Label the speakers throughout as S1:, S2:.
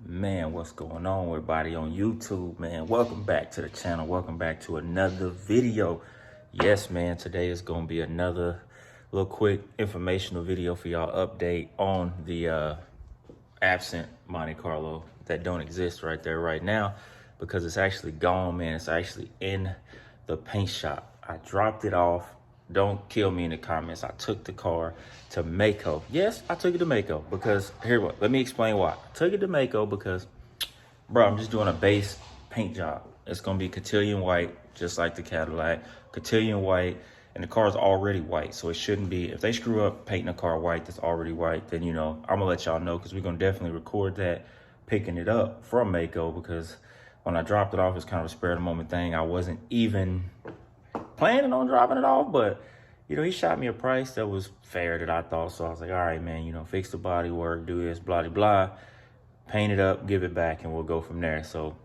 S1: Man, what's going on, everybody on YouTube, man? Welcome back to the channel. Welcome back to another video. Yes, man, today is going to be another little quick informational video for y'all update on the absent Monte Carlo that don't exist right there right now because it's actually gone, man. It's actually in the paint shop. I dropped it off. Don't kill me in the comments. I took the car to Mako. Yes, I took it to Mako because let me explain why. I took it to Mako because, bro, I'm just doing a base paint job. It's gonna be cotillion white, just like the Cadillac, cotillion white, and the car's already white, so it shouldn't be. If they screw up painting a car white that's already white, then I'm gonna let y'all know because we're gonna definitely record that picking it up from Mako because when I dropped it off, it's kind of a spare of the moment thing. I wasn't even planning on dropping it off, but he shot me a price that was fair that I thought. So I was like, all right, man, fix the body work, do this, blah, blah, blah, paint it up, give it back, and we'll go from there. So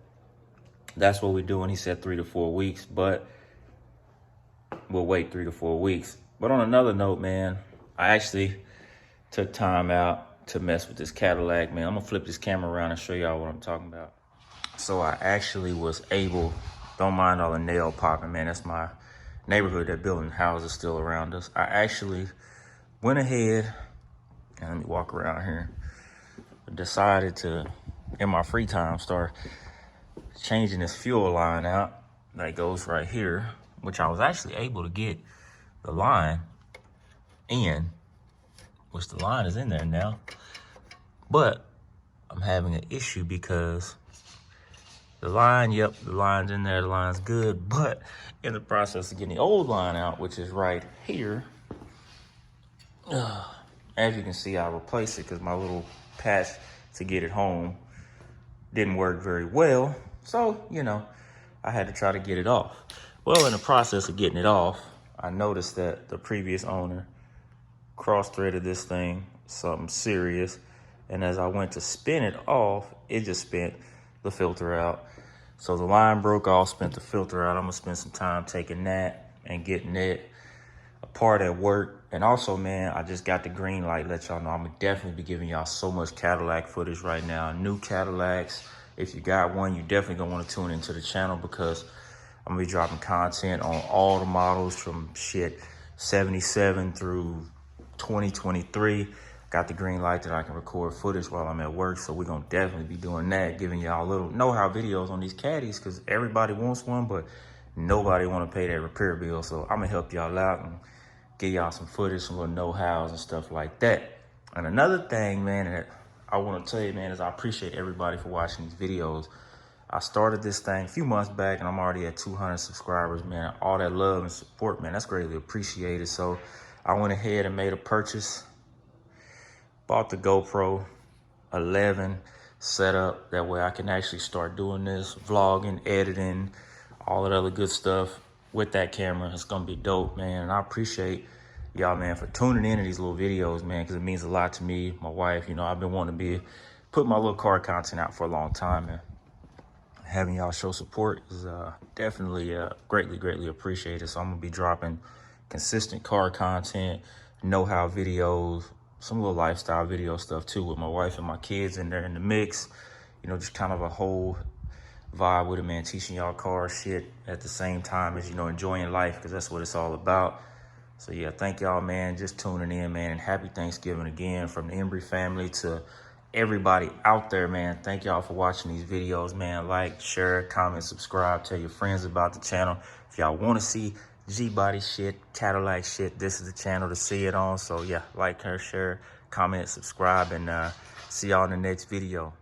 S1: that's what we're doing. He said 3 to 4 weeks, but we'll wait 3 to 4 weeks. But on another note, man, I actually took time out to mess with this Cadillac, man. I'm gonna flip this camera around and show y'all what I'm talking about. So I actually was able, don't mind all the nail popping, man. That's my neighborhood. That building houses still around us. I actually went ahead and let me walk around here. Decided to, in my free time, start changing this fuel line out that goes right here, which I was actually able to get the line in, which the line is in there now. But I'm having an issue because the line, the line's in there, the line's good, but in the process of getting the old line out, which is right here, as you can see, I replaced it because my little patch to get it home didn't work very well. So, I had to try to get it off. Well, in the process of getting it off, I noticed that the previous owner cross-threaded this thing, something serious. And as I went to spin it off, it just spent the filter out. So the line broke off, spent the filter out. I'm gonna spend some time taking that and getting it apart at work. And also, man, I just got the green light. Let y'all know I'm gonna definitely be giving y'all so much Cadillac footage right now. New Cadillacs. If you got one, you definitely gonna want to tune into the channel because I'm gonna be dropping content on all the models from 77 through 2023. Got the green light that I can record footage while I'm at work. So we're going to definitely be doing that, giving y'all little know-how videos on these caddies because everybody wants one, but nobody want to pay that repair bill. So I'm going to help y'all out and give y'all some footage, some little know-hows and stuff like that. And another thing, man, that I want to tell you, man, is I appreciate everybody for watching these videos. I started this thing a few months back and I'm already at 200 subscribers, man. All that love and support, man, that's greatly appreciated. So I went ahead and made a purchase. Bought the GoPro 11 setup. That way I can actually start doing this, vlogging, editing, all that other good stuff with that camera. It's gonna be dope, man. And I appreciate y'all, man, for tuning into these little videos, man, because it means a lot to me, my wife. I've been wanting to put my little car content out for a long time, and having y'all show support is definitely greatly appreciated. So I'm gonna be dropping consistent car content, know-how videos, some little lifestyle video stuff too with my wife and my kids in there in the mix. Just kind of a whole vibe with it, man, teaching y'all car shit at the same time as, enjoying life because that's what it's all about. So yeah, thank y'all, man, just tuning in, man, and happy Thanksgiving again from the Embry family to everybody out there, man. Thank y'all for watching these videos, man. Like, share, comment, subscribe, tell your friends about the channel. If y'all want to see G-body shit, Cadillac shit, this is the channel to see it on. So yeah, like, share, comment, subscribe, and see y'all in the next video.